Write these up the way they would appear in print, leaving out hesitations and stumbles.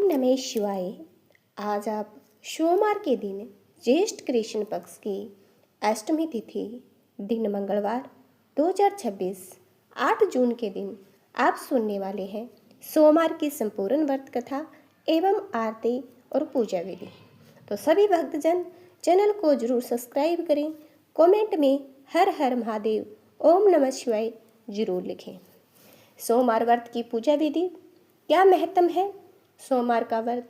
नमः शिवाय। आज आप सोमवार के दिन ज्येष्ठ कृष्ण पक्ष की अष्टमी तिथि दिन मंगलवार 2026 8 जून के दिन आप सुनने वाले हैं सोमवार की संपूर्ण व्रत कथा एवं आरती और पूजा विधि। तो सभी भक्तजन चैनल को जरूर सब्सक्राइब करें, कमेंट में हर हर महादेव ओम नमः शिवाय जरूर लिखें। सोमवार व्रत की पूजा विधि क्या महत्व है। सोमवार का व्रत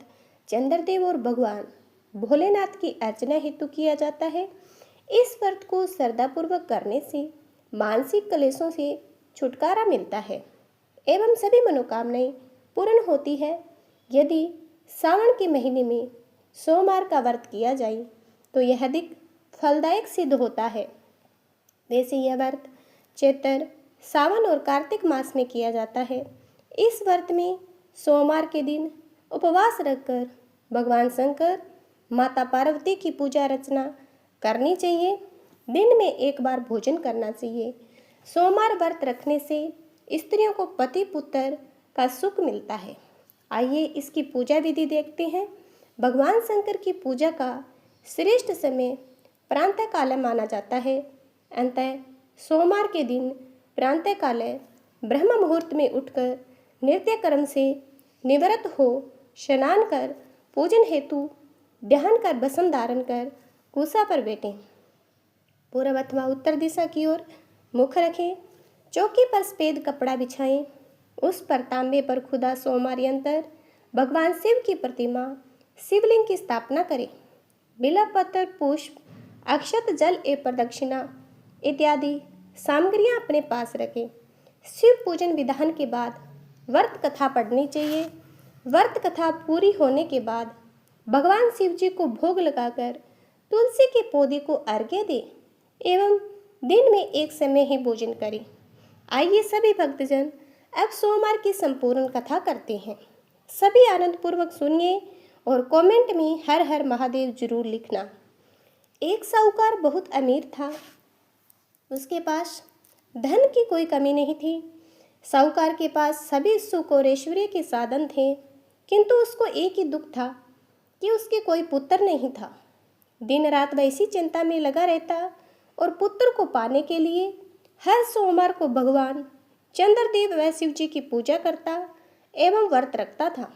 चंद्रदेव और भगवान भोलेनाथ की अर्चना हेतु किया जाता है। इस व्रत को श्रद्धापूर्वक करने से मानसिक क्लेशों से छुटकारा मिलता है एवं सभी मनोकामनाएं पूर्ण होती है। यदि सावन के महीने में सोमवार का व्रत किया जाए तो यह अधिक फलदायक सिद्ध होता है। वैसे यह व्रत चैत्र, सावन और कार्तिक मास में किया जाता है। इस व्रत में सोमवार के दिन उपवास रखकर भगवान शंकर, माता पार्वती की पूजा अर्चना करनी चाहिए। दिन में एक बार भोजन करना चाहिए। सोमवार व्रत रखने से स्त्रियों को पति पुत्र का सुख मिलता है। आइए इसकी पूजा विधि देखते हैं। भगवान शंकर की पूजा का श्रेष्ठ समय प्रातः काल माना जाता है। अतः सोमवार के दिन प्रातः काल ब्रह्म मुहूर्त में उठकर नित्य कर्म से निवृत्त हो स्नान कर पूजन हेतु ध्यान कर बसन धारण कर कुसा पर बैठें। पूर्व अथवा उत्तर दिशा की ओर मुख रखें। चौकी पर सफेद कपड़ा बिछाएं। उस पर तांबे पर खुदा सोमवार यंत्र भगवान शिव की प्रतिमा शिवलिंग की स्थापना करें। बिल्वपत्र, पुष्प, अक्षत, जल एवं प्रदक्षिणा इत्यादि सामग्रियां अपने पास रखें। शिव पूजन विधान के बाद व्रत कथा पढ़नी चाहिए। व्रत कथा पूरी होने के बाद भगवान शिव जी को भोग लगाकर तुलसी के पौधे को अर्घ्य दें एवं दिन में एक समय ही भोजन करें। आइए सभी भक्तजन अब सोमवार की संपूर्ण कथा करते हैं। सभी आनंद पूर्वक सुनिए और कमेंट में हर हर महादेव जरूर लिखना। एक साहूकार बहुत अमीर था। उसके पास धन की कोई कमी नहीं थी। साहूकार के पास सभी सुख और ऐश्वर्य के साधन थे, किंतु उसको एक ही दुख था कि उसके कोई पुत्र नहीं था। दिन रात वह इसी चिंता में लगा रहता और पुत्र को पाने के लिए हर सोमवार को भगवान चंद्रदेव व शिव जी की पूजा करता एवं व्रत रखता था।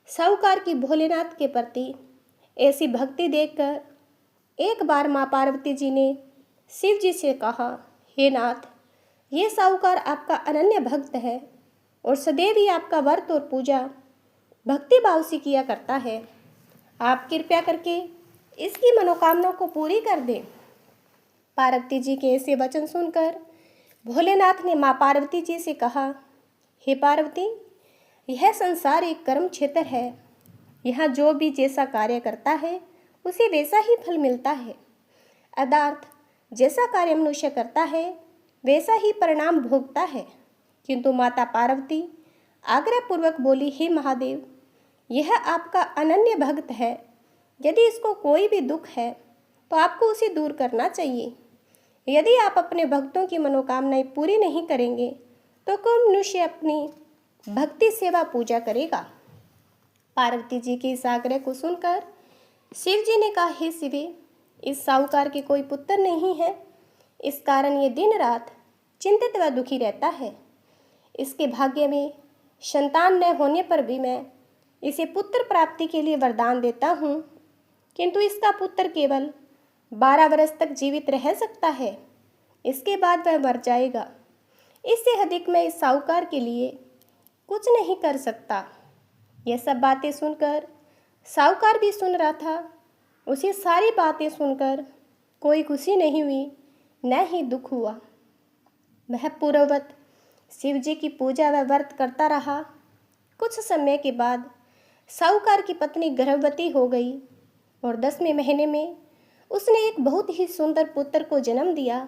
साहूकार की भोलेनाथ के प्रति ऐसी भक्ति देखकर एक बार माँ पार्वती जी ने शिव जी से कहा, हे नाथ, ये साहूकार आपका अनन्य भक्त है और सदैव ही आपका व्रत और पूजा भक्ति भाव से किया करता है। आप कृपया करके इसकी मनोकामनाओं को पूरी कर दें। पार्वती जी के ऐसे वचन सुनकर भोलेनाथ ने माँ पार्वती जी से कहा, हे पार्वती, यह संसार एक कर्म क्षेत्र है। यहाँ जो भी जैसा कार्य करता है उसे वैसा ही फल मिलता है। अर्थात जैसा कार्य मनुष्य करता है वैसा ही परिणाम भोगता है। किंतु माता पार्वती आग्रहपूर्वक बोली, हे महादेव, यह आपका अनन्य भक्त है। यदि इसको कोई भी दुख है तो आपको उसे दूर करना चाहिए। यदि आप अपने भक्तों की मनोकामनाएं पूरी नहीं करेंगे तो कौन मनुष्य अपनी भक्ति सेवा पूजा करेगा। पार्वती जी के इस आग्रह को सुनकर शिव जी ने कहा, हे शिवे, इस साहूकार के कोई पुत्र नहीं है। इस कारण ये दिन रात चिंतित व दुखी रहता है। इसके भाग्य में संतान न होने पर भी मैं इसे पुत्र प्राप्ति के लिए वरदान देता हूँ, किंतु इसका पुत्र केवल 12 वर्ष तक जीवित रह सकता है। इसके बाद वह मर जाएगा। इससे अधिक मैं इस साहूकार के लिए कुछ नहीं कर सकता। यह सब बातें सुनकर साहूकार भी सुन रहा था। उसे सारी बातें सुनकर कोई खुशी नहीं हुई, न ही दुख हुआ। वह पूर्ववत शिव जी की पूजा व व्रत करता रहा। कुछ समय के बाद साहूकार की पत्नी गर्भवती हो गई और 10वें महीने में उसने एक बहुत ही सुंदर पुत्र को जन्म दिया।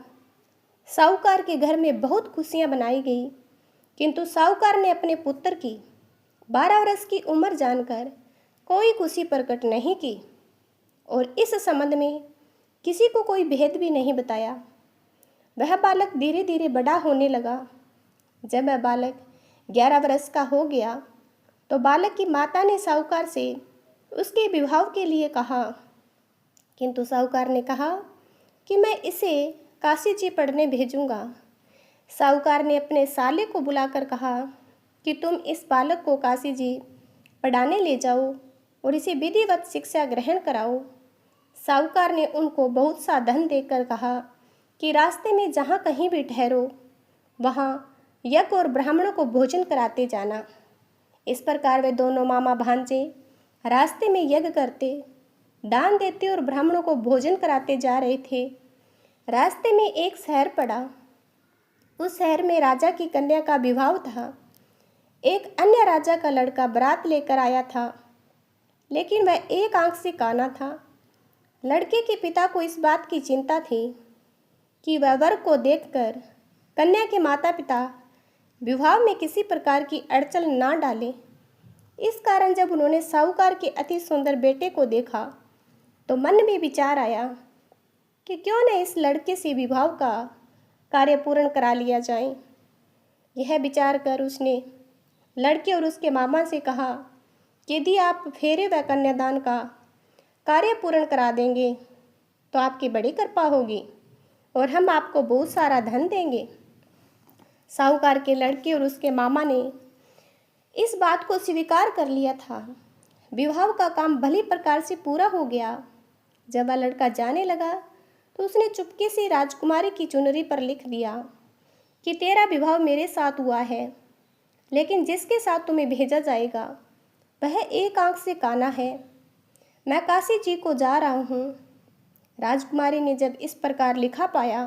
साहूकार के घर में बहुत खुशियां बनाई गई, किंतु साहूकार ने अपने पुत्र की 12 वर्ष की उम्र जानकर कोई खुशी प्रकट नहीं की और इस संबंध में किसी को कोई भेद भी नहीं बताया। वह बालक धीरे धीरे बड़ा होने लगा। जब वह बालक 11 वर्ष का हो गया तो बालक की माता ने साहूकार से उसके विवाह के लिए कहा, किंतु साहूकार ने कहा कि मैं इसे काशी जी पढ़ने भेजूंगा। साहूकार ने अपने साले को बुलाकर कहा कि तुम इस बालक को काशी जी पढ़ाने ले जाओ और इसे विधिवत शिक्षा ग्रहण कराओ। साहूकार ने उनको बहुत सा धन देकर कहा कि रास्ते में जहाँ कहीं भी ठहरो वहाँ यज्ञ और ब्राह्मणों को भोजन कराते जाना। इस प्रकार वे दोनों मामा भांजे रास्ते में यज्ञ करते, दान देते और ब्राह्मणों को भोजन कराते जा रहे थे। रास्ते में एक शहर पड़ा। उस शहर में राजा की कन्या का विवाह था। एक अन्य राजा का लड़का बारात लेकर आया था, लेकिन वह एक आंख से काना था। लड़के के पिता को इस बात की चिंता थी कि वह वर को देखकर कन्या के माता पिता विवाह में किसी प्रकार की अड़चन ना डालें। इस कारण जब उन्होंने साहूकार के अति सुंदर बेटे को देखा तो मन में विचार आया कि क्यों न इस लड़के से विवाह का कार्य पूर्ण करा लिया जाए। यह विचार कर उसने लड़के और उसके मामा से कहा कि यदि आप फेरे व कन्यादान का कार्य पूर्ण करा देंगे तो आपकी बड़ी कृपा होगी और हम आपको बहुत सारा धन देंगे। साहूकार के लड़के और उसके मामा ने इस बात को स्वीकार कर लिया था। विवाह का काम भली प्रकार से पूरा हो गया। जब वह लड़का जाने लगा तो उसने चुपके से राजकुमारी की चुनरी पर लिख दिया कि तेरा विवाह मेरे साथ हुआ है, लेकिन जिसके साथ तुम्हें भेजा जाएगा वह एक आंख से काना है। मैं काशी जी को जा रहा हूँ। राजकुमारी ने जब इस प्रकार लिखा पाया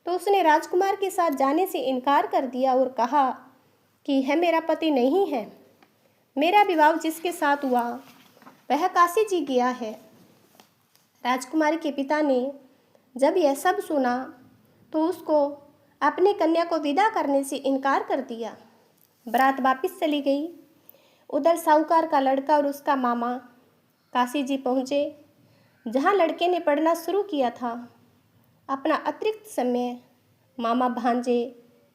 तो उसने राजकुमार के साथ जाने से इनकार कर दिया और कहा कि यह मेरा पति नहीं है। मेरा विवाह जिसके साथ हुआ वह काशी जी गया है। राजकुमारी के पिता ने जब यह सब सुना तो उसको अपनी कन्या को विदा करने से इनकार कर दिया। बारात वापस चली गई। उधर साहूकार का लड़का और उसका मामा काशी जी पहुँचे, जहाँ लड़के ने पढ़ना शुरू किया था। अपना अतिरिक्त समय मामा भांजे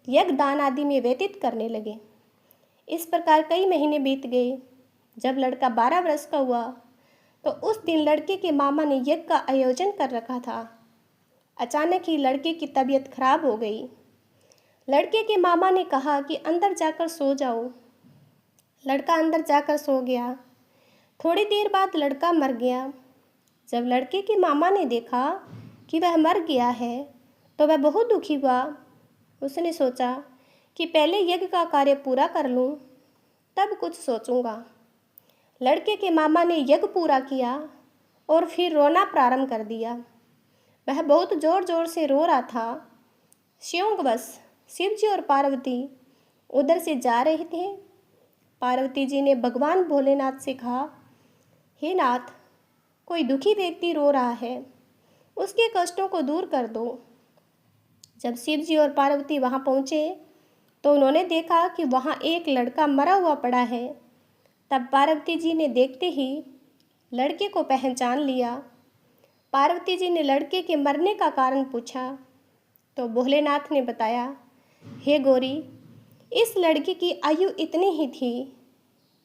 यज्ञ दान आदि में व्यतीत करने लगे। इस प्रकार कई महीने बीत गए। जब लड़का 12 वर्ष का हुआ तो उस दिन लड़के के मामा ने यज्ञ का आयोजन कर रखा था। अचानक ही लड़के की तबीयत खराब हो गई। लड़के के मामा ने कहा कि अंदर जाकर सो जाओ। लड़का अंदर जाकर सो गया। थोड़ी देर बाद लड़का मर गया। जब लड़के के मामा ने देखा कि वह मर गया है तो वह बहुत दुखी हुआ। उसने सोचा कि पहले यज्ञ का कार्य पूरा कर लूं, तब कुछ सोचूंगा। लड़के के मामा ने यज्ञ पूरा किया और फिर रोना प्रारंभ कर दिया। वह बहुत ज़ोर ज़ोर से रो रहा था। संयोगवश शिव जी और पार्वती उधर से जा रहे थे। पार्वती जी ने भगवान भोलेनाथ से कहा, हे नाथ, कोई दुखी व्यक्ति रो रहा है, उसके कष्टों को दूर कर दो। जब शिव जी और पार्वती वहाँ पहुँचे तो उन्होंने देखा कि वहाँ एक लड़का मरा हुआ पड़ा है। तब पार्वती जी ने देखते ही लड़के को पहचान लिया। पार्वती जी ने लड़के के मरने का कारण पूछा तो भोलेनाथ ने बताया, हे गौरी, इस लड़के की आयु इतनी ही थी,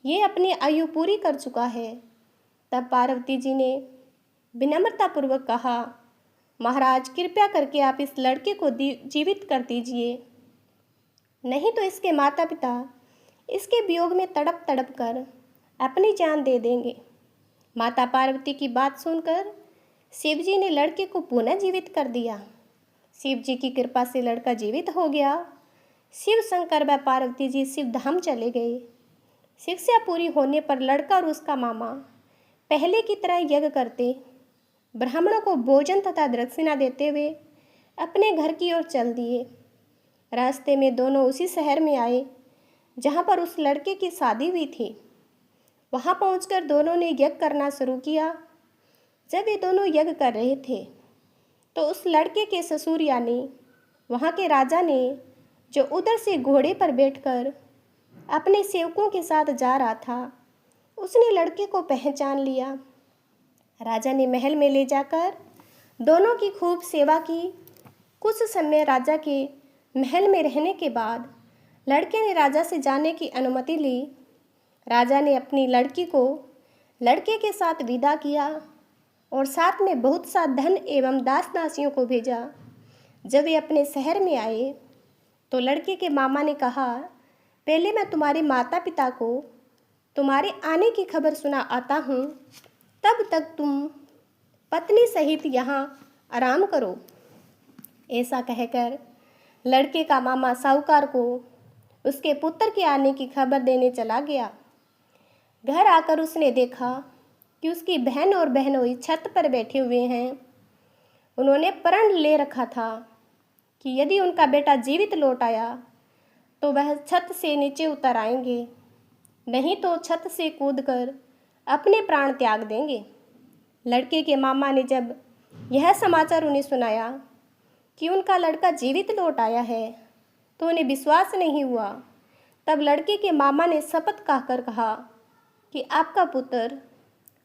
ये अपनी आयु पूरी कर चुका है। तब पार्वती जी ने विनम्रतापूर्वक कहा, महाराज, कृपया करके आप इस लड़के को जीवित कर दीजिए, नहीं तो इसके माता पिता इसके वियोग में तड़प तड़प कर अपनी जान दे देंगे। माता पार्वती की बात सुनकर शिव जी ने लड़के को पुनः जीवित कर दिया। शिव जी की कृपा से लड़का जीवित हो गया। शिव शंकर व पार्वती जी शिव धाम चले गए। शिक्षा पूरी होने पर लड़का और उसका मामा पहले की तरह यज्ञ करते, ब्राह्मणों को भोजन तथा दक्षिणा देते हुए अपने घर की ओर चल दिए। रास्ते में दोनों उसी शहर में आए जहाँ पर उस लड़के की शादी हुई थी। वहाँ पहुंचकर दोनों ने यज्ञ करना शुरू किया। जब ये दोनों यज्ञ कर रहे थे तो उस लड़के के ससुर यानी वहाँ के राजा ने, जो उधर से घोड़े पर बैठकर अपने सेवकों के साथ जा रहा था, उसने लड़के को पहचान लिया। राजा ने महल में ले जाकर दोनों की खूब सेवा की। कुछ समय राजा के महल में रहने के बाद लड़के ने राजा से जाने की अनुमति ली। राजा ने अपनी लड़की को लड़के के साथ विदा किया और साथ में बहुत सा धन एवं दास दासियों को भेजा। जब वे अपने शहर में आए तो लड़के के मामा ने कहा, पहले मैं तुम्हारे माता पिता को तुम्हारे आने की खबर सुना आता हूँ, तब तक तुम पत्नी सहित यहाँ आराम करो। ऐसा कहकर लड़के का मामा साहूकार को उसके पुत्र के आने की खबर देने चला गया। घर आकर उसने देखा कि उसकी बहन और बहनोई छत पर बैठे हुए हैं। उन्होंने प्रण ले रखा था कि यदि उनका बेटा जीवित लौट आया तो वह छत से नीचे उतर आएंगे, नहीं तो छत से कूदकर अपने प्राण त्याग देंगे। लड़के के मामा ने जब यह समाचार उन्हें सुनाया कि उनका लड़का जीवित लौट आया है तो उन्हें विश्वास नहीं हुआ। तब लड़के के मामा ने शपथ खाकर कहा कि आपका पुत्र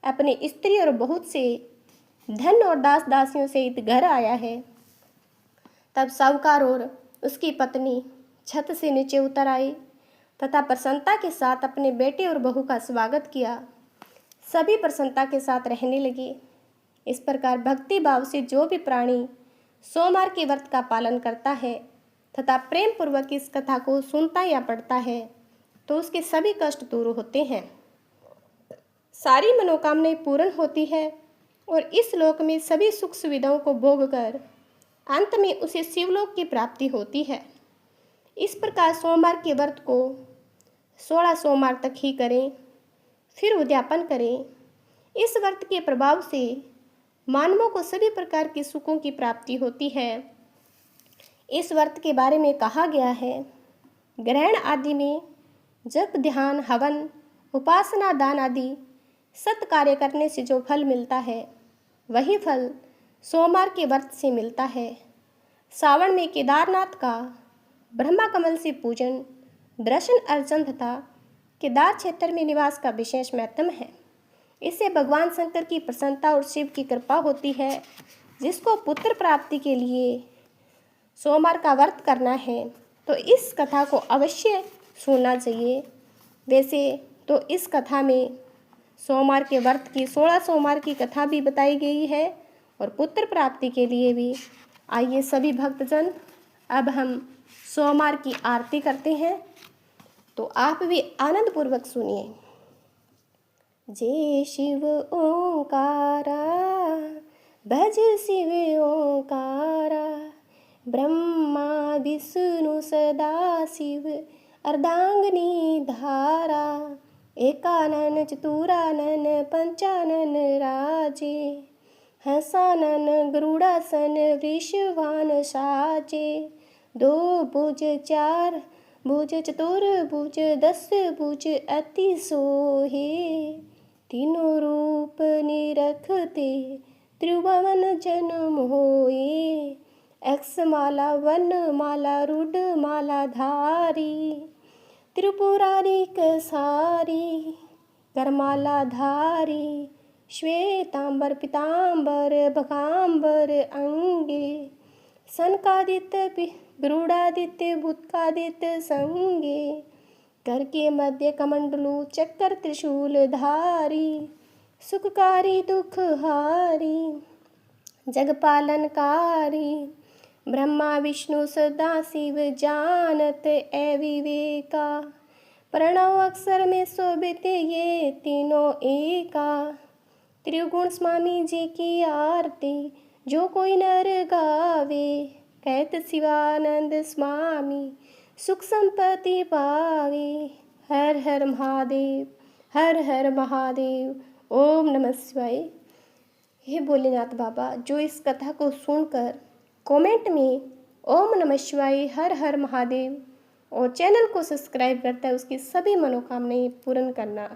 अपनी स्त्री और बहुत से धन और दास दासियों सहित घर आया है। तब साहूकार और उसकी पत्नी छत से नीचे उतर आई तथा प्रसन्नता के साथ अपने बेटे और बहू का स्वागत किया। सभी प्रसन्नता के साथ रहने लगे। इस प्रकार भक्ति भाव से जो भी प्राणी सोमवार के व्रत का पालन करता है तथा प्रेम पूर्वक इस कथा को सुनता या पढ़ता है तो उसके सभी कष्ट दूर होते हैं, सारी मनोकामनाएं पूर्ण होती है और इस लोक में सभी सुख सुविधाओं को भोग कर अंत में उसे शिवलोक की प्राप्ति होती है। इस प्रकार सोमवार के व्रत को 16 सोमवार तक ही करें, फिर उद्यापन करें। इस व्रत के प्रभाव से मानवों को सभी प्रकार के सुखों की प्राप्ति होती है। इस व्रत के बारे में कहा गया है, ग्रहण आदि में जप ध्यान हवन उपासना दान आदि सत कार्य करने से जो फल मिलता है वही फल सोमवार के व्रत से मिलता है। सावन में केदारनाथ का ब्रह्मा कमल से पूजन, दर्शन अर्चन तथा केदार क्षेत्र में निवास का विशेष महत्व है। इससे भगवान शंकर की प्रसन्नता और शिव की कृपा होती है। जिसको पुत्र प्राप्ति के लिए सोमवार का व्रत करना है तो इस कथा को अवश्य सुनना चाहिए। वैसे तो इस कथा में सोमवार के व्रत की 16 सोमवार की कथा भी बताई गई है और पुत्र प्राप्ति के लिए भी। आइए सभी भक्तजन, अब हम सोमवार की आरती करते हैं, तो आप भी आनंद पूर्वक सुनिए। जय शिव ओंकारा, भज शिव ओंकारा, ब्रह्मा विष्णु सदा शिव अर्धांगिनी धारा, एकानन चतुरानन पंचानन राजे, हंसानन गरुड़ासन वृषवान साजे, दो भुज चार भुज चतुर्भुज 10 भुज अति सोहे, तीनों रूप निरखते त्रिभुवन जन मोहे, अक्षमाला वन माला रुड माला धारी, त्रिपुरारी कसारी करमाला धारी, श्वेतांबर पीतांबर भगांबर अंगे, सनकादित्य गरुड़ादित्य भूतकादित्य संगे, कर के मध्य कमंडलू चक्कर त्रिशूल धारी, सुखकारी दुखहारी जगपालनकारी, ब्रह्मा विष्णु सदा शिव जानत ए विवेका, प्रणव अक्षर में शोभित ये तीनों एका, त्रिगुण स्वामी जी की आरती जो कोई नर गावे, कहत शिवानंद स्वामी सुख संपत्ति पावे। हर हर महादेव, हर हर महादेव। ओम नमः शिवाय। हे भोलेनाथ बाबा, जो इस कथा को सुनकर कमेंट में ओम नमः शिवाय हर हर महादेव और चैनल को सब्सक्राइब करता है उसकी सभी मनोकामनाएं पूर्ण करना।